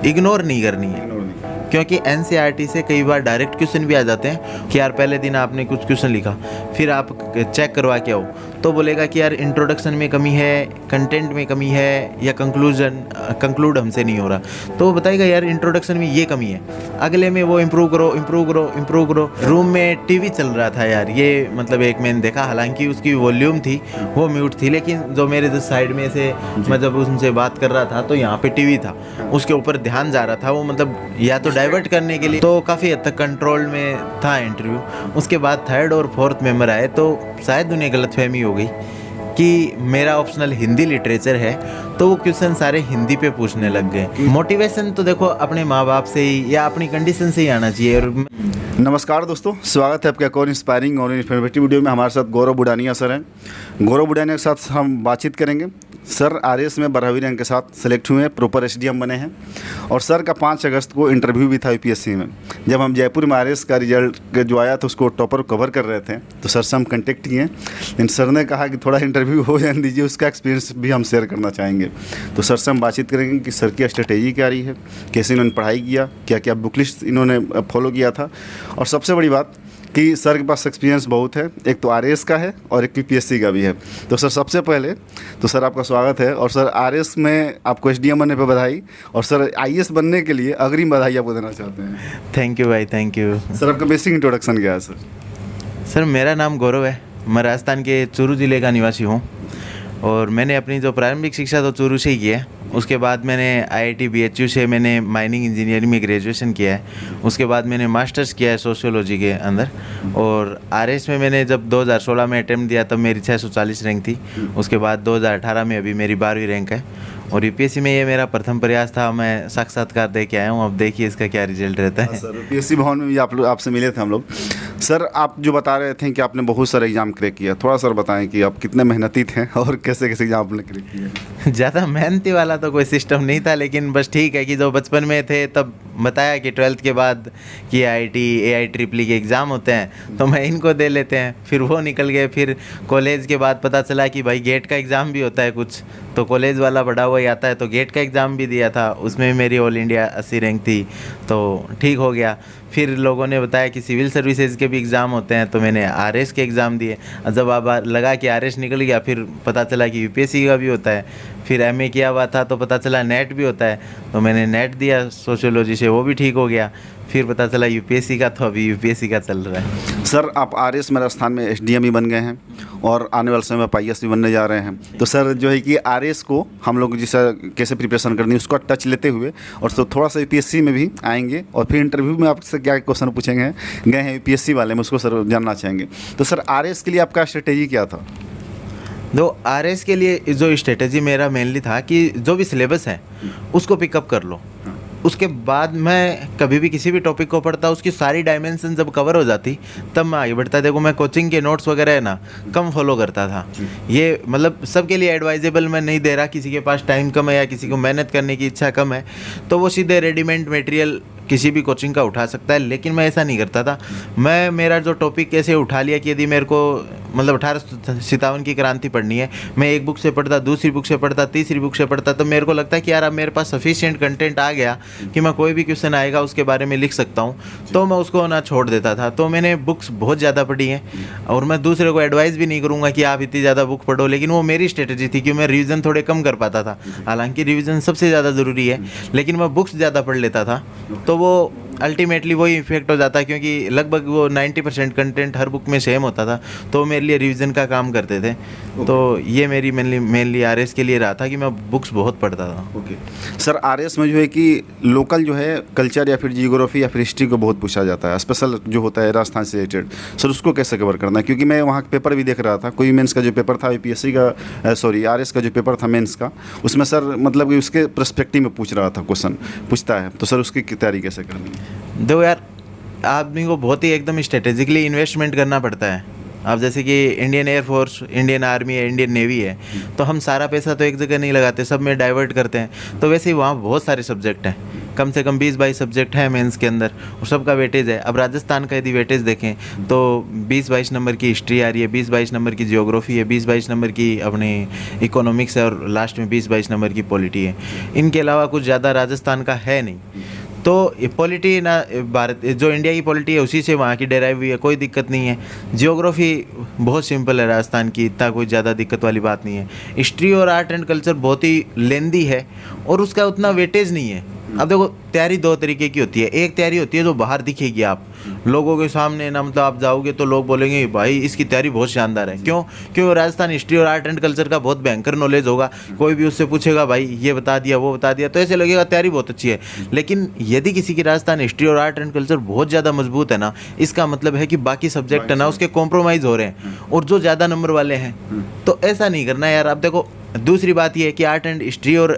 Ignore नहीं करनी है, क्योंकि एनसीईआरटी से कई बार डायरेक्ट क्वेश्चन भी आ जाते हैं कि यार पहले दिन आपने कुछ क्वेश्चन लिखा, फिर आप चेक करवा के आओ तो बोलेगा कि यार इंट्रोडक्शन में कमी है, कंटेंट में कमी है, या कंक्लूड हमसे नहीं हो रहा, तो वो बताएगा यार इंट्रोडक्शन में ये कमी है, अगले में वो इम्प्रूव करो। रूम में टीवी चल रहा था यार, ये मतलब एक मैंने देखा, हालांकि उसकी वॉल्यूम थी वो म्यूट थी, लेकिन जो मेरे जो साइड में से मैं जब उनसे बात कर रहा था तो यहाँ पे टीवी था, उसके ऊपर ध्यान जा रहा था, वो मतलब या तो डाइवर्ट करने के लिए, तो काफ़ी हद तक कंट्रोल में था इंटरव्यू। उसके बाद थर्ड और फोर्थ मेंबर आए तो शायद उन्हें गलतफहमी हो गई कि मेरा ऑप्शनल हिंदी लिटरेचर है, तो वो क्वेश्चन सारे हिंदी पे पूछने लग गए। मोटिवेशन तो देखो अपने माँ बाप से ही या अपनी कंडीशन से ही आना चाहिए। और नमस्कार दोस्तों, स्वागत है आपके एक और इंस्पायरिंग और इन्फॉर्मेटिव वीडियो में। हमारे साथ गौरव बुडानिया सर हैं। गौरव बुडानिया के साथ हम बातचीत करेंगे। सर आरएस में 12वीं रैंक के साथ सेलेक्ट हुए हैं, प्रॉपर एसडीएम बने हैं, और सर का 5 अगस्त को इंटरव्यू भी था यूपीएससी में। जब हम जयपुर में आरएस का रिजल्ट जो आया था उसको टॉपर कवर कर रहे थे, तो सर से हम कंटेक्ट किए, लेकिन सर ने कहा कि थोड़ा इंटरव्यू हो जाने दीजिए, उसका एक्सपीरियंस भी हम शेयर करना चाहेंगे। तो सर से हम बातचीत करेंगे कि सर की स्ट्रेटेजी क्या रही है, कैसे इन्होंने पढ़ाई किया, क्या क्या बुक लिस्ट इन्होंने फॉलो किया था, और सबसे बड़ी बात कि सर के पास एक्सपीरियंस बहुत है, एक तो आरएस का है और एक यूपीएससी का भी है। तो सर सबसे पहले तो सर आपका स्वागत है, और सर आरएस में आपको एसडीएम बनने पे बधाई, और सर आईएएस बनने के लिए अग्रिम बधाई आपको देना चाहते हैं। थैंक यू भाई, थैंक यू। सर आपका बेसिक इंट्रोडक्शन क्या है सर? सर मेरा नाम गौरव है, मैं राजस्थान के चूरू ज़िले का निवासी हूँ, और मैंने अपनी जो प्रारंभिक शिक्षा तो चूरू से ही की है। उसके बाद मैंने आईआईटी बीएचयू से मैंने माइनिंग इंजीनियरिंग में ग्रेजुएशन किया है। उसके बाद मैंने मास्टर्स किया है सोशियोलॉजी के अंदर, और आरएस में मैंने जब 2016 में अटेम्प्ट दिया तब मेरी 640 रैंक थी। उसके बाद 2018 में अभी मेरी 12वीं रैंक है, और यूपीएससी में ये मेरा प्रथम प्रयास था। मैं साक्षात्कार दे के आया हूँ, अब देखिए इसका क्या रिजल्ट रहता है। सर यूपीएससी भवन में भी आपसे मिले थे हम लोग। सर आप जो बता रहे थे कि आपने बहुत सारे एग्जाम क्रैक किया, थोड़ा सर बताएं कि आप कितने मेहनती थे और कैसे कैसे एग्जाम आपने क्रैक किया? ज़्यादा मेहनती वाला तो कोई सिस्टम नहीं था, लेकिन बस ठीक है कि जो बचपन में थे तब बताया कि 12th के बाद कि आईआईटी AIEEE के एग्ज़ाम होते हैं, तो मैं इनको दे लेते हैं, फिर वो निकल गए। फिर कॉलेज के बाद पता चला कि भाई गेट का एग्ज़ाम भी होता है कुछ, तो कॉलेज वाला बढ़ा हुआ ही आता है, तो गेट का एग्ज़ाम भी दिया था, उसमें मेरी ऑल इंडिया 80 रैंक थी, तो ठीक हो गया। फिर लोगों ने बताया कि सिविल सर्विसेज के भी एग्ज़ाम होते हैं, तो मैंने आरएस के एग्ज़ाम दिए। जब अब लगा कि आरएस निकल गया, फिर पता चला कि यूपीएससी का भी होता है। फिर एमए किया हुआ था तो पता चला नेट भी होता है, तो मैंने नेट दिया सोशियोलॉजी से, वो भी ठीक हो गया। फिर पता चला यूपीएससी का, तो अभी यूपीएससी का चल रहा है। सर आप आरएस में राजस्थान में एसडीएम भी बन गए हैं, और आने वाले समय में आईएएस भी बनने जा रहे हैं। तो सर जो है कि आरएस को हम लोग जैसा कैसे प्रिपरेशन करनी है उसका टच लेते हुए, और तो थोड़ा सा यूपीएससी में भी आएंगे, और फिर इंटरव्यू में आपसे क्या क्वेश्चन पूछेंगे गए हैं यूपीएससी वाले में, उसको सर जानना चाहेंगे। तो सर आरएस के लिए आपका स्ट्रेटेजी क्या था? तो आरएस के लिए जो स्ट्रेटेजी मेरा मेनली था कि जो भी सिलेबस है उसको पिकअप कर लो। उसके बाद मैं कभी भी किसी भी टॉपिक को पढ़ता, उसकी सारी डायमेंशन जब कवर हो जाती तब मैं आगे बढ़ता। देखो मैं कोचिंग के नोट्स वगैरह है ना कम फॉलो करता था। ये मतलब सबके लिए एडवाइजेबल मैं नहीं दे रहा, किसी के पास टाइम कम है या किसी को मेहनत करने की इच्छा कम है तो वो सीधे रेडीमेड मटेरियल किसी भी कोचिंग का उठा सकता है, लेकिन मैं ऐसा नहीं करता था। मैं मेरा जो टॉपिक कैसे उठा लिया कि यदि मेरे को मतलब 1857 की क्रांति पढ़नी है, मैं एक बुक से पढ़ता, दूसरी बुक से पढ़ता, तीसरी बुक से पढ़ता, तो मेरे को लगता है कि यार अब मेरे पास सफिशिएंट कंटेंट आ गया कि मैं कोई भी क्वेश्चन आएगा उसके बारे में लिख सकता हूँ, तो मैं उसको ना छोड़ देता था। तो मैंने बुक्स बहुत ज़्यादा पढ़ी हैं, और मैं दूसरे को एडवाइस भी नहीं करूँगा कि आप इतनी ज़्यादा बुक पढ़ो, लेकिन वो मेरी स्ट्रेटेजी थी कि मैं रिविज़न थोड़े कम कर पाता था। हालांकि रिविज़न सबसे ज़्यादा ज़रूरी है, लेकिन मैं बुक्स ज़्यादा पढ़ लेता था, तो वो अल्टीमेटली वही इफेक्ट हो जाता है, क्योंकि लगभग वो 90% कंटेंट हर बुक में सेम होता था, तो मेरे लिए रिवीजन का काम करते थे। तो ये मेरी मेनली आरएस के लिए रहा था कि मैं बुक्स बहुत पढ़ता था। सर आरएस में जो है कि लोकल जो है कल्चर या फिर जियोग्राफी या फिर हिस्ट्री को बहुत पूछा जाता है, स्पेशल जो होता है राजस्थान से रिलेटेड, सर उसको कैसे कवर करना है? क्योंकि मैं वहाँ पेपर भी देख रहा था, कोई मेंस का जो पेपर था यूपीएससी का, सॉरी आरएस का जो पेपर था मेंस का, उसमें सर मतलब कि उसके पर्सपेक्टिव में पूछ रहा था, क्वेश्चन पूछता है, तो सर उसकी तैयारी कैसे करनी है? देखो यार, आदमी को बहुत ही एकदम स्ट्रेटेजिकली इन्वेस्टमेंट करना पड़ता है। अब जैसे कि इंडियन एयरफोर्स, इंडियन आर्मी है, इंडियन नेवी है, तो हम सारा पैसा तो एक जगह नहीं लगाते, सब में डाइवर्ट करते हैं। तो वैसे ही वहाँ बहुत सारे सब्जेक्ट हैं, कम से कम 20-22 सब्जेक्ट हैं मेंस के अंदर और सबका वेटेज है। अब राजस्थान का यदि वेटेज देखें तो 20-22 नंबर की हिस्ट्री आ रही है, 20-22 नंबर की जियोग्राफी है, 20-22 नंबर की अपने इकोनॉमिक्स है और लास्ट में 20-22 नंबर की पॉलिटी है। इनके अलावा कुछ ज़्यादा राजस्थान का है नहीं। तो ये पॉलिटी ना भारत जो इंडिया की पॉलिटी है उसी से वहाँ की डेराइव हुई है, कोई दिक्कत नहीं है। जियोग्राफी बहुत सिंपल है राजस्थान की, इतना कोई ज़्यादा दिक्कत वाली बात नहीं है। हिस्ट्री और आर्ट एंड कल्चर बहुत ही लेंदी है और उसका उतना वेटेज नहीं है। अब देखो तैयारी दो तरीके की होती है, एक तैयारी होती है जो बाहर दिखेगी, आप लोगों के सामने ना मतलब आप जाओगे तो लोग बोलेंगे भाई इसकी तैयारी बहुत शानदार है। क्यों? क्योंकि राजस्थान हिस्ट्री और आर्ट एंड कल्चर का बहुत भयंकर नॉलेज होगा, कोई भी उससे पूछेगा भाई ये बता दिया वो बता दिया तो ऐसे लगेगा तैयारी बहुत अच्छी है। लेकिन यदि किसी की राजस्थान हिस्ट्री और आर्ट एंड कल्चर बहुत ज़्यादा मजबूत है ना, इसका मतलब है कि बाकी सब्जेक्ट है ना उसके कॉम्प्रोमाइज़ हो रहे हैं और जो ज़्यादा नंबर वाले हैं। तो ऐसा नहीं करना यार। अब देखो दूसरी बात ये है कि आर्ट एंड हिस्ट्री और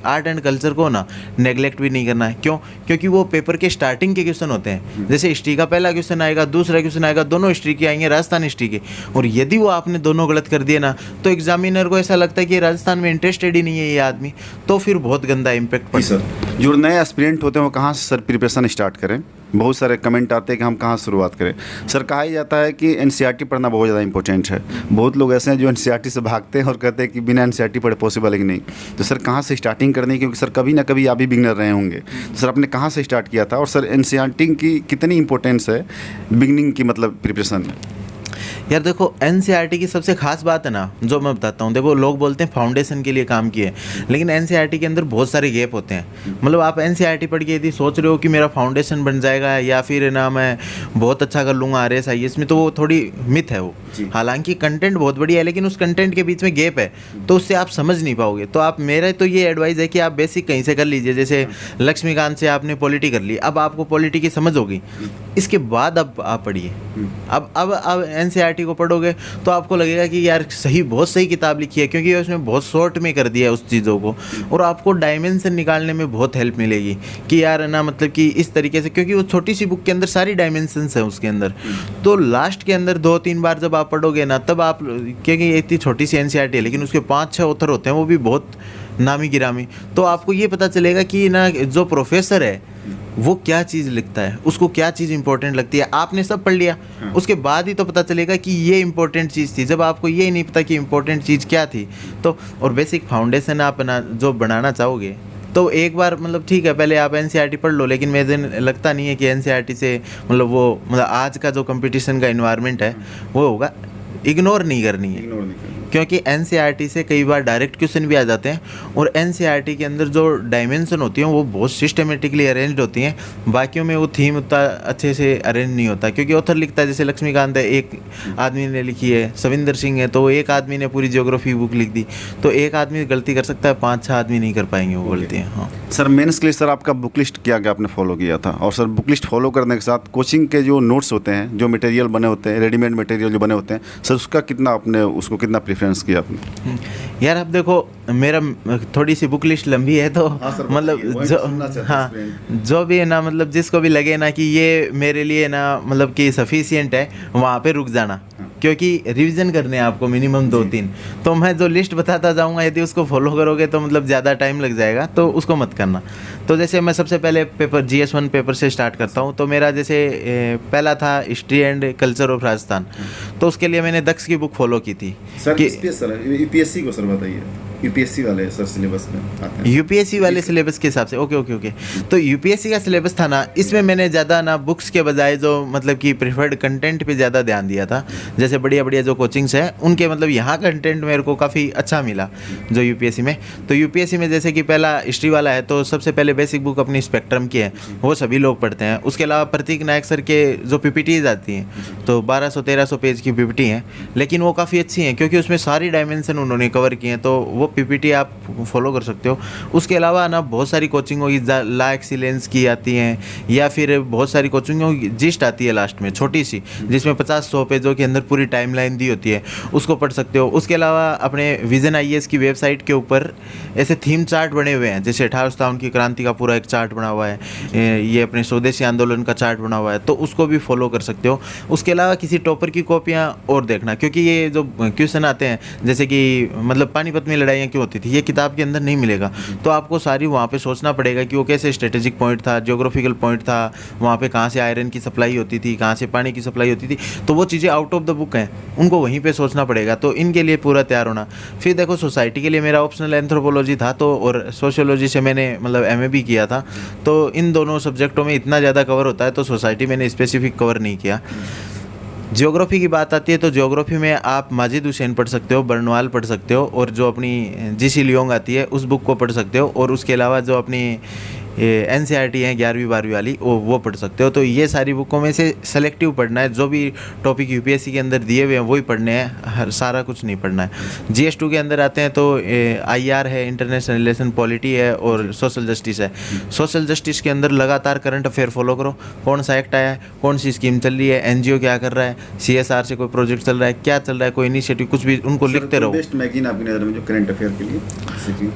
आर्ट एंड कल्चर को ना नेगलेक्ट भी नहीं करना है। क्यों? क्योंकि वो पेपर के स्टार्टिंग के क्वेश्चन होते हैं। जैसे हिस्ट्री का पहला क्वेश्चन आएगा, दूसरा क्वेश्चन आएगा, दोनों हिस्ट्री के आएंगे, राजस्थान हिस्ट्री के। और यदि वो आपने दोनों गलत कर दिए ना तो एग्जामिनर को ऐसा लगता है कि राजस्थान में इंटरेस्टेड ही नहीं है ये आदमी, तो फिर बहुत गंदा इम्पैक्ट पड़ता है। जो नए एस्पिरेंट होते हैं वो कहाँ से सर प्रिपरेशन स्टार्ट करें? बहुत सारे कमेंट आते हैं कि हम कहाँ शुरुआत करें। सर कहा ही जाता है कि एनसीईआरटी पढ़ना बहुत ज़्यादा इंपॉर्टेंट है। बहुत लोग ऐसे हैं जो एनसीईआरटी से भागते हैं और कहते हैं कि बिना एनसीईआरटी पढ़े पॉसिबल है कि नहीं। तो सर कहाँ से स्टार्टिंग करनी है, क्योंकि सर कभी ना कभी आप भी बिगनर रहे होंगे। तो सर आपने कहाँ से स्टार्ट किया था और सर एनसीईआरटी की कितनी इंपॉर्टेंस है बिगनिंग की मतलब प्रिपरेशन में? यार देखो एनसीईआरटी की सबसे खास बात है ना जो मैं बताता हूँ, देखो लोग बोलते हैं फाउंडेशन के लिए काम किए, लेकिन एनसीईआरटी के अंदर बहुत सारे गैप होते हैं। मतलब आप एनसीईआरटी पढ़ के यदि सोच रहे हो कि मेरा फाउंडेशन बन जाएगा या फिर ना मैं बहुत अच्छा कर लूँगा आरएएस आईएएस में, तो वो थोड़ी मिथ है वो। हालांकि कंटेंट बहुत बढ़िया है लेकिन उस कंटेंट के बीच में गैप है तो उससे आप समझ नहीं पाओगे। तो आप मेरा तो ये एडवाइस है कि आप बेसिक कहीं से कर लीजिए। जैसे लक्ष्मीकांत से आपने पॉलिटी कर ली, अब आपको पॉलिटी की समझ होगी, इसके बाद अब आप पढ़िए। अब एनसीईआरटी को पढ़ोगे तो आपको लगेगा कि यार सही बहुत सही किताब लिखी है, क्योंकि उसमें बहुत शॉर्ट में कर दिया है उस चीज़ों को और आपको डायमेंशन निकालने में बहुत हेल्प मिलेगी कि यार ना मतलब कि इस तरीके से, क्योंकि वो छोटी सी बुक के अंदर सारी डायमेंशंस है उसके अंदर। तो लास्ट के अंदर 2-3 बार जब आप पढ़ोगे ना तब आप, क्योंकि इतनी छोटी सी एनसीईआरटी है लेकिन उसके 5-6 ऑथर होते हैं वो भी बहुत नामी गिरामी, तो आपको ये पता चलेगा कि ना जो प्रोफेसर है वो क्या चीज़ लिखता है, उसको क्या चीज़ इंपॉर्टेंट लगती है। आपने सब पढ़ लिया, उसके बाद ही तो पता चलेगा कि ये इंपॉर्टेंट चीज़ थी। जब आपको ये नहीं पता कि इंपॉर्टेंट चीज़ क्या थी तो, और बेसिक फाउंडेशन आप ना जो बनाना चाहोगे तो एक बार मतलब ठीक है पहले आप एनसीईआरटी पढ़ लो, लेकिन मेरे लगता नहीं है कि एनसीईआरटी से मतलब वो मतलब आज का जो कंपटीशन का इन्वायरमेंट है वो होगा। इग्नोर नहीं करनी है क्योंकि एनसीईआरटी से कई बार डायरेक्ट क्वेश्चन भी आ जाते हैं और एनसीईआरटी के अंदर जो डायमेंशन होती हैं वो बहुत सिस्टमेटिकली अरेंज्ड होती हैं। बाकियों में वो थीम उतना अच्छे से अरेंज नहीं होता, क्योंकि ऑथर लिखता है जैसे लक्ष्मीकांत है, एक आदमी ने लिखी है, सविंदर सिंह है तो एक आदमी ने पूरी ज्योग्राफी बुक लिख दी, तो एक आदमी गलती कर सकता है, 5-6 आदमी नहीं कर पाएंगे वो गलतियाँ। हाँ सर मेंस के लिए सर आपका बुक लिस्ट क्या क्या आपने फॉलो किया था? और सर बुक लिस्ट फॉलो करने के साथ कोचिंग के जो नोट्स होते हैं, जो मटेरियल बने होते हैं, रेडीमेड मटेरियल जो बने होते हैं, सर उसका कितना आपने उसको कितना प्रेफरेंस किया आपने? यार अब देखो मेरा थोड़ी सी बुक लिस्ट लंबी है तो मतलब जो भी है ना मतलब जिसको भी लगे ना कि ये मेरे लिए ना मतलब कि सफिशिएंट है वहाँ पे रुक जाना, क्योंकि रिवीजन करने हैं आपको मिनिमम 2-3। तो मैं जो लिस्ट बताता जाऊँगा यदि उसको फॉलो करोगे तो मतलब ज़्यादा टाइम लग जाएगा, तो उसको मत करना। तो जैसे मैं सबसे पहले पेपर GS1 पेपर से स्टार्ट करता हूँ। तो मेरा जैसे पहला था history and culture of Rajasthan, तो उसके लिए मैंने दक्ष की बुक फॉलो की थी। सर यूपीएससी को सर बताइए, यूपीएससी वाले सर सिलेबस में आते हैं, यूपीएससी वाले सिलेबस के हिसाब से। ओके। तो यूपीएससी का सिलेबस था ना, इसमें मैंने ज़्यादा ना बुक्स के बजाय जो मतलब कि प्रिफर्ड कंटेंट पे ज़्यादा ध्यान दिया था। जैसे बढ़िया जो कोचिंग्स हैं उनके मतलब यहाँ कंटेंट मेरे को काफ़ी अच्छा मिला जो यूपीएससी में। तो यूपीएससी में जैसे कि पहला हिस्ट्री वाला है तो सबसे पहले बेसिक बुक अपनी स्पेक्ट्रम की है, वो सभी लोग पढ़ते हैं। उसके अलावा प्रतीक नायक सर के जो पीपीटीज आती हैं तो 1200-1300 पेज की पीपीटी हैं, लेकिन वो काफ़ी अच्छी हैं क्योंकि उसमें सारी डायमेंशन उन्होंने कवर किए हैं, तो वो पीपीटी आप फॉलो कर सकते हो। उसके अलावा ना बहुत सारी कोचिंग होगी, ला एक्सीलेंस की आती हैं या फिर बहुत सारी कोचिंग होगी, जिस्ट आती है लास्ट में छोटी सी जिसमें 50-100 पेजों के अंदर पूरी टाइमलाइन दी होती है, उसको पढ़ सकते हो। उसके अलावा अपने विजन आईएएस की वेबसाइट के ऊपर ऐसे थीम चार्ट बने हुए हैं, जैसे 1857 की क्रांति का पूरा एक चार्ट बना हुआ है, ये अपने स्वदेशी आंदोलन का चार्ट बना हुआ है, तो उसको भी फॉलो कर सकते हो। उसके अलावा किसी टॉपर की कॉपियाँ और देखना, क्योंकि ये जो क्वेश्चन आते हैं जैसे कि मतलब पानीपत में लड़ाई लड़ाइयाँ क्यों होती थी, ये किताब के अंदर नहीं मिलेगा। तो आपको सारी वहाँ पे सोचना पड़ेगा कि वो कैसे स्ट्रेटेजिक पॉइंट था, ज्योग्राफिकल पॉइंट था, वहाँ पे कहाँ से आयरन की सप्लाई होती थी, कहाँ से पानी की सप्लाई होती थी, तो वो चीज़ें आउट ऑफ द बुक हैं, उनको वहीं पे सोचना पड़ेगा। तो इनके लिए पूरा तैयार होना। फिर देखो सोसाइटी के लिए मेरा ऑप्शनल एंथ्रोपोलॉजी था, तो और सोशियोलॉजी से मैंने मतलब एमए भी किया था, तो इन दोनों सब्जेक्टों में इतना ज़्यादा कवर होता है, तो सोसाइटी मैंने स्पेसिफिक कवर नहीं किया। ज्योग्राफी की बात आती है तो ज्योग्राफी में आप माजिद हुसैन पढ़ सकते हो, बर्नवाल पढ़ सकते हो, और जो अपनी जीसी लियोंग आती है उस बुक को पढ़ सकते हो, और उसके अलावा जो अपनी एनसीईआरटी है 11वीं 12वीं वाली वो पढ़ सकते हो। तो ये सारी बुकों में से सेलेक्टिव पढ़ना है, जो भी टॉपिक यूपीएससी के अंदर दिए हुए हैं वही पढ़ने हैं, हर सारा कुछ नहीं पढ़ना है। जीएस2 के अंदर आते हैं तो आईआर है, इंटरनेशनल रिलेशन, पॉलिटी है और सोशल जस्टिस है। सोशल जस्टिस के अंदर लगातार करंट अफेयर फॉलो करो, कौन सा एक्ट आया है, कौन सी स्कीम चल रही है, एनजीओ क्या कर रहा है, सीएसआर से कोई प्रोजेक्ट चल रहा है, क्या चल रहा है, कोई इनिशिएटिव, कुछ भी उनको लिखते रहो। बेस्ट मैगजीन आपकी नज़र में जो करंट अफेयर के लिए?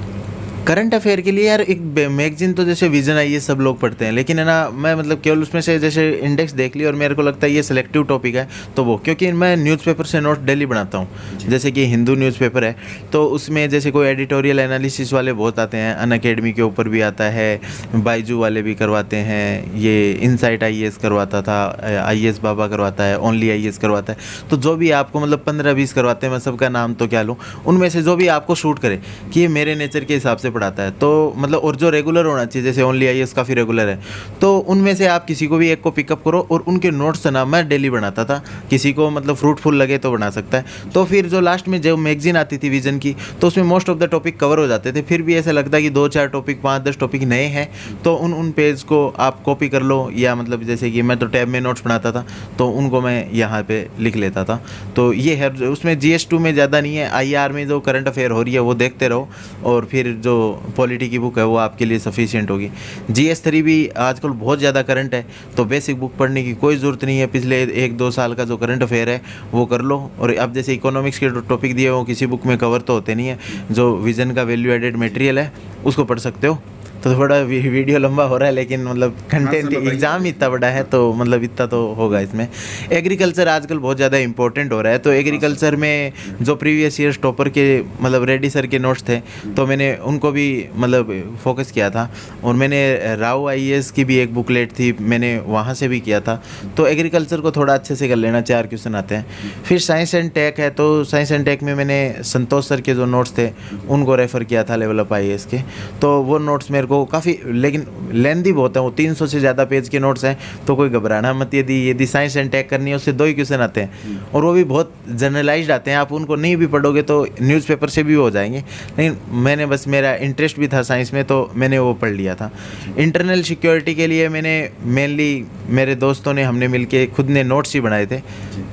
करंट अफेयर के लिए यार एक मैगजीन तो जैसे विजन आई, ये सब लोग पढ़ते हैं, लेकिन है ना मैं मतलब केवल उसमें से जैसे इंडेक्स देख ली और मेरे को लगता है ये सिलेक्टिव टॉपिक है तो वो, क्योंकि मैं न्यूज़पेपर से नोट डेली बनाता हूँ। जैसे कि हिंदू न्यूज़पेपर है तो उसमें जैसे कोई एडिटोरियल एनालिसिस वाले बहुत आते हैं, अनअकैडमी के ऊपर भी आता है, बाइजू वाले भी करवाते हैं, ये इनसाइट आईएएस करवाता था, आईएएस बाबा करवाता है, ओनली आईएएस करवाता है। तो जो भी आपको मतलब 15-20 करवाते हैं, मैं सबका नाम तो क्या लूँ, उनमें से जो भी आपको शूट करे कि ये मेरे नेचर के हिसाब से पढ़ाता है, तो मतलब और जो रेगुलर होना चाहिए, जैसे ओनली आईएएस काफ़ी रेगुलर है, तो उनमें से आप किसी को भी एक को पिकअप करो और उनके नोट्स ना मैं डेली बनाता था, किसी को मतलब फ्रूटफुल लगे तो बना सकता है। तो फिर जो लास्ट में जो मैगजीन आती थी विजन की, तो उसमें most of the topic cover हो जाते थे। फिर भी ऐसा लगता है कि 2-4 टॉपिक 5-10 टॉपिक नए हैं, तो उन पेज को आप कॉपी कर लो, या मतलब जैसे कि मैं तो टैब में नोट्स बनाता था तो उनको मैं यहाँ पे लिख लेता था। तो ये है, उसमें जीएस2 में ज़्यादा नहीं है, आईआर में जो करंट अफेयर हो रही है वो देखते रहो, और फिर जो पॉलिटी की बुक है वो आपके लिए सफिशिएंट होगी। जीएस3 भी आजकल बहुत ज़्यादा करंट है, तो बेसिक बुक पढ़ने की कोई ज़रूरत नहीं है, पिछले 1-2 साल का जो करंट अफेयर है वो कर लो। और अब जैसे इकोनॉमिक्स के टॉपिक दिए वो किसी बुक में कवर तो होते नहीं है, जो विजन का वैल्यू एडेड मटेरियल है उसको पढ़ सकते हो। तो थोड़ा वीडियो लंबा हो रहा है, लेकिन मतलब कंटेंट एग्ज़ाम इतना बड़ा है तो मतलब इतना तो होगा इसमें। एग्रीकल्चर आजकल बहुत ज़्यादा इंपॉर्टेंट हो रहा है, तो एग्रीकल्चर में जो प्रीवियस ईयर टॉपर के मतलब रेड्डी सर के नोट्स थे, तो मैंने उनको भी मतलब फोकस किया था, और मैंने राव आईएएस की भी एक बुकलेट थी, मैंने वहाँ से भी किया था। तो एग्रीकल्चर को थोड़ा अच्छे से कर लेना, 4 क्वेश्चन आते हैं। फिर साइंस एंड टेक है, तो साइंस एंड टेक में मैंने संतोष सर के जो नोट्स थे उनको रेफ़र किया था, लेवल अप आईएएस के। तो वो नोट्स मेरे को काफ़ी, लेकिन लेंदी बहुत है, वो 300 से ज़्यादा पेज के नोट्स हैं, तो कोई घबराना मत। यदि साइंस एंड टेक करनी है उससे 2 ही क्वेश्चन आते हैं, और वो भी बहुत जनरलाइज्ड आते हैं, आप उनको नहीं भी पढ़ोगे तो न्यूज़पेपर से भी हो जाएंगे। लेकिन मैंने बस, मेरा इंटरेस्ट भी था साइंस में, तो मैंने वो पढ़ लिया था। इंटरनल सिक्योरिटी के लिए मैंने मेनली मेरे दोस्तों ने, हमने मिलके खुद ने नोट्स ही बनाए थे,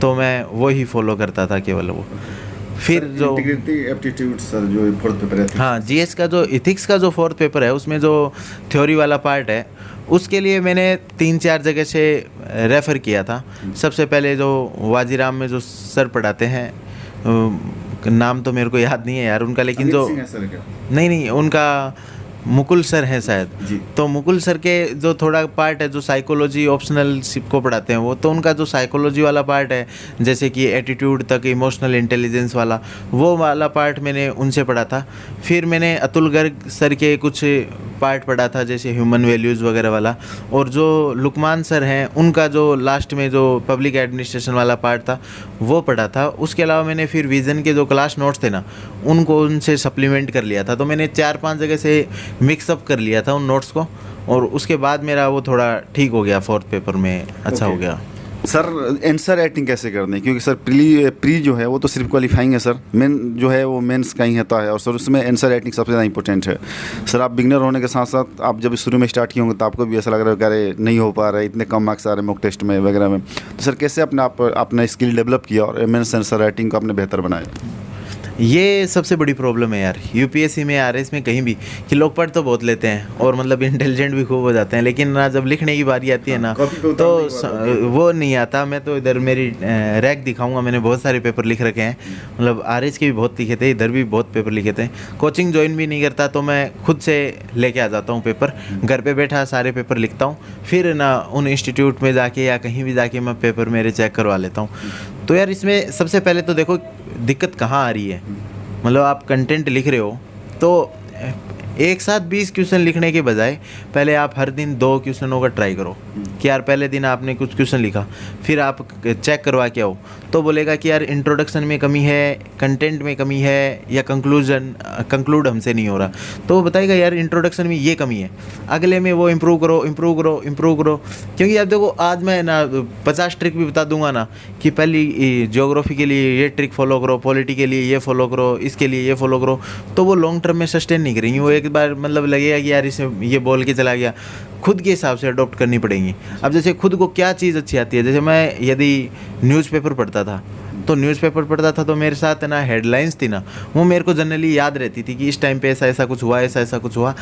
तो मैं वो ही फॉलो करता था केवल वो। फिर जो एप्टीट्यूड सर जो 4th पेपर है, हाँ जीएस का जो इथिक्स का जो 4th पेपर है, उसमें जो थ्योरी वाला पार्ट है उसके लिए मैंने 3-4 जगह से रेफ़र किया था। सबसे पहले जो वाजीराम में जो सर पढ़ाते हैं, नाम तो मेरे को याद नहीं है यार उनका, लेकिन जो नहीं उनका मुकुल सर हैं शायद, तो मुकुल सर के जो थोड़ा पार्ट है जो साइकोलॉजी ऑप्शनल को पढ़ाते हैं वो, तो उनका जो साइकोलॉजी वाला पार्ट है, जैसे कि एटीट्यूड तक, इमोशनल इंटेलिजेंस वाला, वो वाला पार्ट मैंने उनसे पढ़ा था। फिर मैंने अतुल गर्ग सर के कुछ पार्ट पढ़ा था, जैसे ह्यूमन वैल्यूज़ वगैरह वाला, और जो लुकमान सर हैं उनका जो लास्ट में जो पब्लिक एडमिनिस्ट्रेशन वाला पार्ट था वो पढ़ा था। उसके अलावा मैंने फिर विज़न के जो क्लास नोट्स थे ना, उनको उनसे सप्लीमेंट कर लिया था। तो मैंने 4-5 जगह से मिक्सअप कर लिया था उन नोट्स को, और उसके बाद मेरा वो थोड़ा ठीक हो गया, 4th पेपर में अच्छा हो गया। सर आंसर राइटिंग कैसे करते हैं, क्योंकि सर प्री जो है वो तो सिर्फ क्वालिफाइंग है सर, मेन जो है वो मेंस का ही होता है, और सर उसमें आंसर राइटिंग सबसे ज़्यादा इंपॉर्टेंट है। सर आप बिगनर होने के साथ साथ आप जब शुरू में स्टार्ट किए होंगे तो आपको भी ऐसा लग रहा है कि अरे नहीं हो पा रहा है, इतने कम मार्क्स आ रहे हैं मॉक टेस्ट में वगैरह में, तो सर कैसे अपना स्किल डेवलप किया और मेंस आंसर राइटिंग को आपने बेहतर बनाया? ये सबसे बड़ी प्रॉब्लम है यार यूपीएससी में, आरएस में, कहीं भी, कि लोग पढ़ तो बहुत लेते हैं और मतलब इंटेलिजेंट भी खूब हो जाते हैं, लेकिन ना जब लिखने की बारी आती है ना तो वो नहीं आता। मैं तो इधर मेरी रैक दिखाऊंगा, मैंने बहुत सारे पेपर लिख रखे हैं, मतलब आरएस के भी बहुत लिखे थे, इधर भी बहुत पेपर लिखे थे। कोचिंग ज्वाइन भी नहीं करता, तो मैं खुद से लेके आ जाता हूँ पेपर, घर पे बैठा सारे पेपर लिखता हूँ, फिर ना उन इंस्टीट्यूट में जाके या कहीं भी जाके मैं पेपर मेरे चेक करवा लेता हूँ। तो यार इसमें सबसे पहले तो देखो दिक्कत कहाँ आ रही है, मतलब आप कंटेंट लिख रहे हो तो एक साथ 20 क्वेश्चन लिखने के बजाय पहले आप हर दिन 2 क्वेश्चनों का ट्राई करो कि यार पहले दिन आपने कुछ क्वेश्चन लिखा, फिर आप चेक करवा के आओ, तो बोलेगा कि यार इंट्रोडक्शन में कमी है, कंटेंट में कमी है, या कंक्लूड हमसे नहीं हो रहा, तो वो बताएगा यार इंट्रोडक्शन में ये कमी है, अगले में वो इम्प्रूव करो। क्योंकि आप देखो आज मैं ना 50 ट्रिक भी बता दूंगा ना कि पहली ज्योग्राफी के लिए ये ट्रिक फॉलो करो, पॉलिटी के लिए ये फॉलो करो, इसके लिए ये फॉलो करो, तो वो लॉन्ग टर्म में सस्टेन नहीं करेंगी। वो एक बार मतलब लगेगा कि यार इसे ये बोल के चला गया, खुद के हिसाब से अडॉप्ट करनी पड़ेंगी। अब जैसे खुद को क्या चीज़ अच्छी आती है, जैसे मैं यदि न्यूज़पेपर पढ़ता था तो मेरे साथ ना हेडलाइंस थी ना, वो मेरे को जनरली याद रहती थी कि इस टाइम पे ऐसा कुछ हुआ,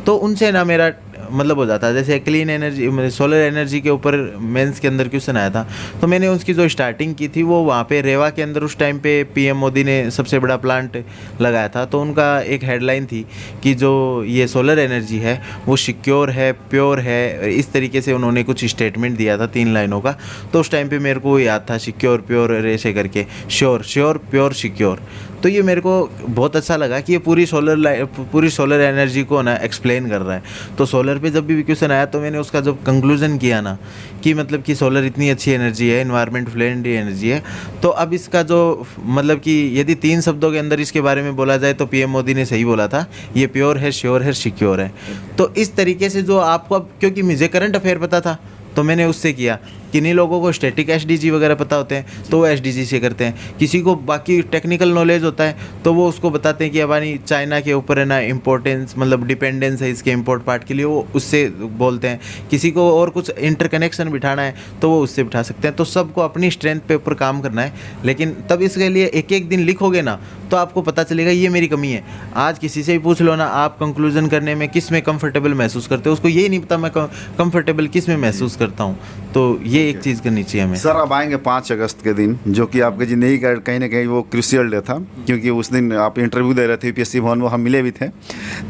तो उनसे ना मेरा मतलब हो जाता है। जैसे क्लीन एनर्जी, सोलर एनर्जी के ऊपर मेंस के अंदर क्वेश्चन आया था, तो मैंने उसकी जो स्टार्टिंग की थी वो वहाँ पे रेवा के अंदर उस टाइम पे पीएम मोदी ने सबसे बड़ा प्लांट लगाया था, तो उनका एक हेडलाइन थी कि जो ये सोलर एनर्जी है वो सिक्योर है, प्योर है, इस तरीके से उन्होंने कुछ स्टेटमेंट दिया था 3 लाइनों का। तो उस टाइम पे मेरे को याद था सिक्योर, प्योर, ऐसे करके श्योर, प्योर, सिक्योर। तो ये मेरे को बहुत अच्छा लगा कि ये पूरी सोलर एनर्जी को ना एक्सप्लेन कर रहा है। तो सोलर पे जब भी क्वेश्चन आया तो मैंने उसका जब कंक्लूजन किया ना कि मतलब कि सोलर इतनी अच्छी एनर्जी है, एनवायरनमेंट फ्रेंडली एनर्जी है, तो अब इसका जो मतलब कि यदि 3 शब्दों के अंदर इसके बारे में बोला जाए तो पीएम मोदी ने सही बोला था, ये प्योर है, श्योर है, सिक्योर है। तो इस तरीके से जो आपको, अब क्योंकि मुझे करंट अफेयर पता था तो मैंने उससे किया। किन्हीं लोगों को स्टैटिक एसडीजी वगैरह पता होते हैं तो वो एसडीजी से करते हैं, किसी को बाकी टेक्निकल नॉलेज होता है तो वो उसको बताते हैं कि हमारी चाइना के ऊपर है ना इम्पोर्टेंस, मतलब डिपेंडेंस है इसके इम्पोर्ट पार्ट के लिए, वो उससे बोलते हैं। किसी को और कुछ इंटरकनेक्शन बिठाना है तो वो उससे बिठा सकते हैं। तो सबको अपनी स्ट्रेंथ पे ऊपर काम करना है, लेकिन तब इसके लिए एक दिन लिखोगे ना तो आपको पता चलेगा ये मेरी कमी है। आज किसी से भी पूछ लो ना, आप कंक्लूजन करने में किस में कंफर्टेबल महसूस करते हो, उसको यही नहीं पता मैं कंफर्टेबल किस में महसूस करता हूँ। तो ये एक चीज़ करनी चाहिए हमें। सर अब आएंगे 5 अगस्त के दिन, जो कि आपकी ज़िंदगी का कहीं ना कहीं वो क्रूशियल डे था, क्योंकि उस दिन आप इंटरव्यू दे रहे थे यूपीएससी भवन में, हम मिले भी थे।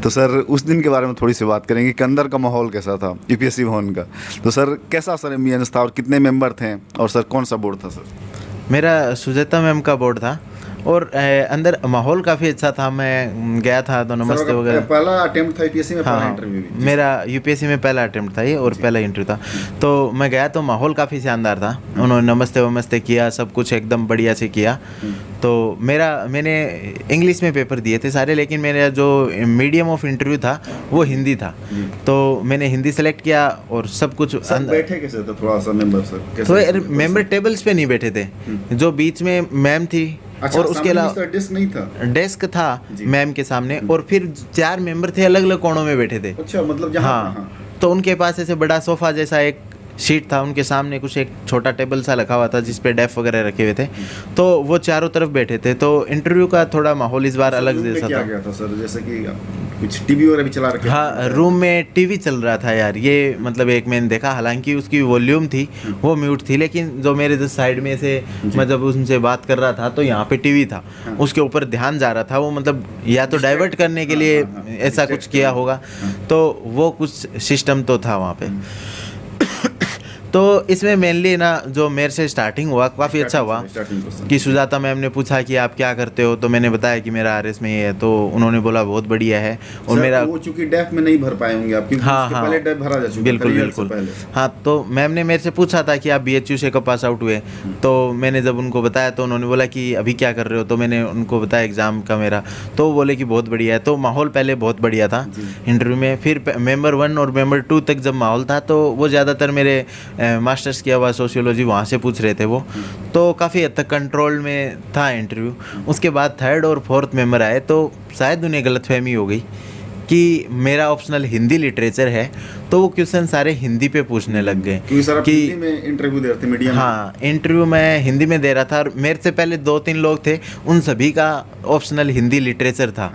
तो सर उस दिन के बारे में थोड़ी सी बात करेंगे कि अंदर का माहौल कैसा था यूपीएससी भवन का। तो सर कैसा सर एम्बियंस था और कितने मेंबर थे, और सर कौन सा बोर्ड था सर? मेरा सुजाता मैम का बोर्ड था और अंदर माहौल काफ़ी अच्छा था। मैं गया था तो नमस्ते वगैरह, पहला अटेम्प्ट था यूपीएससी में, पहला हाँ, इंटरव्यू भी मेरा यूपीएससी में पहला अटेम्प्ट था ये और पहला इंटरव्यू था। तो मैं गया तो माहौल काफ़ी शानदार था, उन्होंने नमस्ते वमस्ते किया, सब कुछ एकदम बढ़िया से किया। तो मैंने इंग्लिश में पेपर दिए थे सारे, लेकिन मेरा जो मीडियम ऑफ इंटरव्यू था वो हिंदी था, तो मैंने हिंदी सेलेक्ट किया और सब कुछ। बैठे कैसे थे थोड़ा सा मेंबर सर? तो मेंबर टेबल्स पे नहीं बैठे थे, जो बीच में मैम थी। अच्छा, और उसके अलावा डेस्क नहीं था? डेस्क था मैम के सामने, और फिर 4 मेंबर थे अलग अलग कोनों में बैठे थे। अच्छा, मतलब जहाँ हाँ, तो उनके पास ऐसे बड़ा सोफा जैसा एक सीट था, उनके सामने कुछ एक छोटा टेबल सा रखा हुआ था जिस पे डेफ वगैरह रखे हुए थे, तो वो चारों तरफ बैठे थे। तो इंटरव्यू का थोड़ा माहौल इस बार अलग जैसा था। गया था सर, जैसे कि कुछ टीवी वगैरह भी चला रखे? हाँ, रूम में टीवी चल रहा था यार, ये मतलब एक मैंने देखा, हालांकि उसकी वॉल्यूम थी वो म्यूट थी, लेकिन जो मेरे जो साइड में से मैं जब उनसे बात कर रहा था तो यहाँ पे टीवी था, उसके ऊपर ध्यान जा रहा था, वो मतलब या तो डाइवर्ट करने के लिए ऐसा कुछ किया होगा, तो वो कुछ सिस्टम तो था वहाँ पे। तो इसमें मेनली ना जो मेरे से स्टार्टिंग हुआ काफ़ी अच्छा हुआ कि सुजाता मैम ने पूछा कि आप क्या करते हो, तो मैंने बताया कि मेरा आरएस में ये है, तो उन्होंने बोला बहुत बढ़िया है। और मेरा वो चूंकि डेफ में नहीं भर पाए होंगे आप, क्योंकि हाँ, उसके पहले डेफ भरा जा चुका, बिल्कुल। हाँ, तो मैम ने मेरे से पूछा था कि आप बीएचयू से कब पास आउट हुए, तो मैंने जब उनको बताया तो उन्होंने बोला कि अभी क्या कर रहे हो, तो मैंने उनको बताया एग्ज़ाम का मेरा, तो वो बोले कि बहुत बढ़िया है। तो माहौल पहले बहुत बढ़िया था इंटरव्यू में। फिर मेंबर 1 और मेंबर 2 तक जब माहौल था तो वो ज़्यादातर मेरे मास्टर्स किया हुआ सोशियोलॉजी वहाँ से पूछ रहे थे वो, तो काफ़ी हद तक कंट्रोल में था इंटरव्यू। उसके बाद 3rd और 4th मेंबर आए तो शायद उन्हें गलतफहमी हो गई कि मेरा ऑप्शनल हिंदी लिटरेचर है, तो वो क्वेश्चन सारे हिंदी पे पूछने लग गए कि हिंदी में इंटरव्यू दे रहे थे मीडियम। हाँ, इंटरव्यू मैं हिंदी में दे रहा था और मेरे से पहले 2-3 लोग थे, उन सभी का ऑप्शनल हिंदी लिटरेचर था।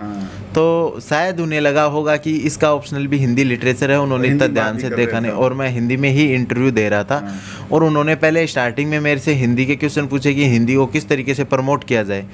तो शायद उन्हें लगा होगा कि इसका ऑप्शनल भी हिंदी लिटरेचर है, उन्होंने इतना ध्यान से देखा नहीं, और मैं हिंदी में ही इंटरव्यू दे रहा था। और उन्होंने पहले स्टार्टिंग में मेरे से हिंदी के क्वेश्चन पूछे कि हिंदी को किस तरीके से प्रमोट किया जाए,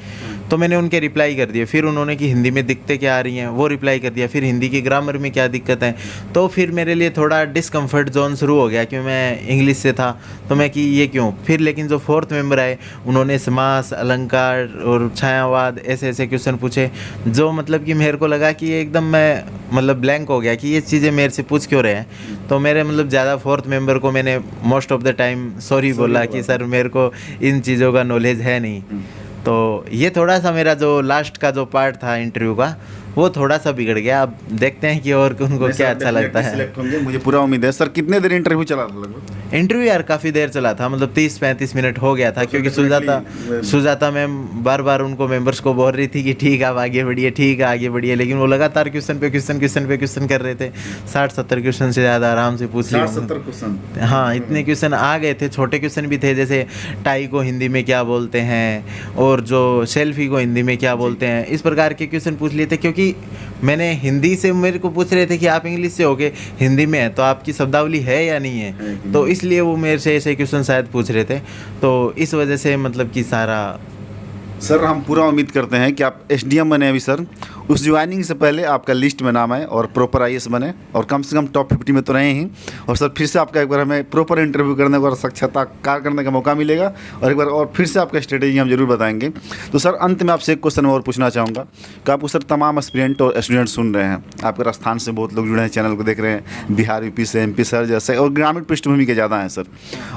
तो मैंने उनके रिप्लाई कर दिए। फिर उन्होंने कि हिंदी में दिक्कतें क्या आ रही हैं वो रिप्लाई कर दिया। फिर हिंदी की ग्रामर में क्या दिक्कत है, तो फिर मेरे लिए थोड़ा डिस्कम्फर्ट जोन शुरू हो गया, क्योंकि मैं इंग्लिश से था तो मैं कि ये क्यों। फिर लेकिन जो फोर्थ मेंबर आए उन्होंने समास, अलंकार और छायावाद ऐसे ऐसे क्वेश्चन पूछे, जो मतलब कि मेरे को लगा कि एकदम मैं मतलब ब्लैंक हो गया कि ये चीज़ें मेरे से पूछ क्यों रहे हैं। तो मेरे मतलब ज़्यादा फोर्थ मेंबर को मैंने most of the time sorry बोला कि सर मेरे को इन चीज़ों का नॉलेज है नहीं। तो ये थोड़ा सा मेरा जो लास्ट का जो पार्ट था इंटरव्यू का वो थोड़ा सा बिगड़ गया। अब देखते हैं कि और उनको क्या अच्छा लगता है। सिलेक्ट होंगे, मुझे पूरा उम्मीद है। सर कितने देर इंटरव्यू चला था लगभग? इंटरव्यू यार काफ़ी देर चला था, मतलब 30-35 मिनट हो गया था, क्योंकि सुजाता मैम बार बार उनको मेंबर्स को बोल रही थी कि ठीक है आप आगे बढ़िए, ठीक है आगे बढ़िए, लेकिन वो लगातार क्वेश्चन पे क्वेश्चन कर रहे थे। 60-70 क्वेश्चन से ज़्यादा आराम से पूछ लिए। 60-70 क्वेश्चन? हाँ, इतने क्वेश्चन आ गए थे। छोटे क्वेश्चन भी थे, जैसे टाई को हिंदी में क्या बोलते हैं और जो सेल्फी को हिंदी में क्या बोलते हैं, इस प्रकार के क्वेश्चन पूछ लिए थे। क्योंकि मैंने हिंदी से, मेरे को पूछ रहे थे कि आप इंग्लिश से होके हिंदी में है तो आपकी शब्दावली है या नहीं है, तो इसलिए वो मेरे से ऐसे क्वेश्चन शायद पूछ रहे थे। तो इस वजह से मतलब कि सारा। सर हम पूरा उम्मीद करते हैं कि आप एसडीएम बने अभी सर, उस ज्वाइनिंग से पहले आपका लिस्ट में नाम आए और प्रॉपर आईएएस बने और कम से कम टॉप 50 में तो रहे ही। और सर फिर से आपका एक बार हमें प्रॉपर इंटरव्यू करने का और साक्षात्कार करने का मौका मिलेगा और एक बार और फिर से आपका स्ट्रेटेजी हम जरूर बताएंगे। तो सर अंत में आपसे एक क्वेश्चन और पूछना चाहूँगा कि आपको सर तमाम एस्पिरेंट और स्टूडेंट सुन रहे हैं, आपके राजस्थान से बहुत लोग जुड़े हैं, चैनल को देख रहे हैं, बिहार यूपी से एमपी सर जैसे, और ग्रामीण पृष्ठभूमि के ज़्यादा हैं सर,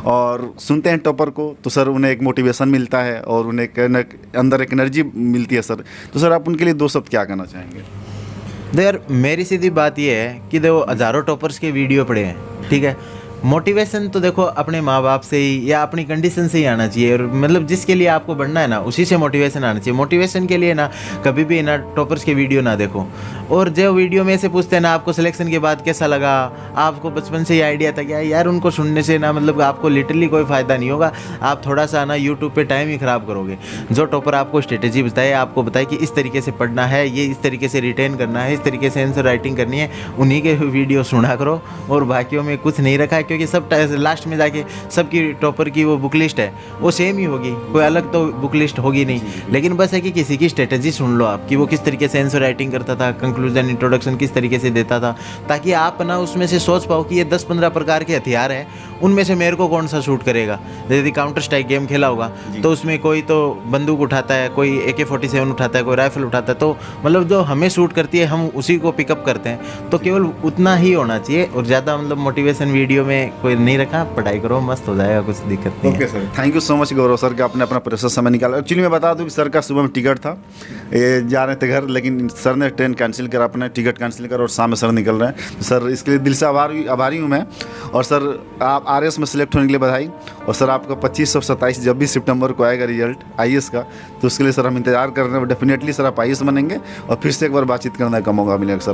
और सुनते हैं टॉपर को तो सर उन्हें एक मोटिवेशन मिलता है और उन्हें अंदर एक एनर्जी मिलती है सर। तो सर आप उनके लिए 2 शब्द क्या कहना चाहेंगे? यार मेरी सीधी बात ये है कि देखो हज़ारों टॉपर्स के वीडियो पड़े हैं, ठीक है। मोटिवेशन तो देखो अपने माँ बाप से ही या अपनी कंडीशन से ही आना चाहिए, और मतलब जिसके लिए आपको बढ़ना है ना उसी से मोटिवेशन आना चाहिए। मोटिवेशन के लिए ना कभी भी ना टॉपर्स के वीडियो ना देखो, और जो वीडियो में से पूछते हैं ना आपको सिलेक्शन के बाद कैसा लगा, आपको बचपन से ही आइडिया था क्या, यार उनको सुनने से ना मतलब आपको लिटरली कोई फ़ायदा नहीं होगा। आप थोड़ा सा ना यूट्यूब पे टाइम ही ख़राब करोगे। जो टॉपर आपको स्ट्रेटेजी बताए, आपको बताए कि इस तरीके से पढ़ना है, ये इस तरीके से रिटेन करना है, इस तरीके से आंसर राइटिंग करनी है, उन्हीं के वीडियो सुना करो और बाकियों में कुछ नहीं रखा है। क्योंकि सब लास्ट में जाके सबकी टॉपर की वो बुक लिस्ट है वो सेम ही होगी, कोई अलग तो बुक लिस्ट होगी नहीं। लेकिन बस है कि किसी की स्ट्रेटेजी सुन लो आप कि वो किस तरीके से आंसर राइटिंग करता था, कंक्लूजन इंट्रोडक्शन किस तरीके से देता था, ताकि आप ना उसमें से सोच पाओ कि ये 10-15 प्रकार के हथियार हैं, उनमें से मेरे को कौन सा शूट करेगा। जैसे काउंटर स्ट्राइक गेम खेला होगा तो उसमें कोई तो बंदूक उठाता है, कोई AK-47 उठाता है, कोई राइफल उठाता है, तो मतलब जो हमें शूट करती है हम उसी को पिकअप करते हैं। तो केवल उतना ही होना चाहिए, और ज़्यादा मतलब मोटिवेशन वीडियो में कोई नहीं रखा। पढ़ाई करो, मस्त हो जाएगा, कुछ दिक्कत नहीं। Okay sir, thank you so much Gaurav sir कि आपने अपना प्रेशर समय निकाला। एक्चुअली मैं बता दूं कि सर का सुबह में टिकट था, ये जा रहे थे घर, लेकिन सर ने ट्रेन कैंसिल करा, अपना टिकट कैंसिल करा और शाम में सर निकल रहे हैं। तो सर इसके लिए दिल से आभारी हूँ मैं। और सर आप RS में सिलेक्ट होने के लिए बधाई। और सर आपका 25 और 27 जब भी सितंबर को आएगा रिजल्ट IAS का, तो उसके लिए सर हम इंतजार कर रहे हैं। डेफिनेटली सर आप IAS बनेंगे और फिर से एक बार बातचीत करने का मौका मिलेगा सर।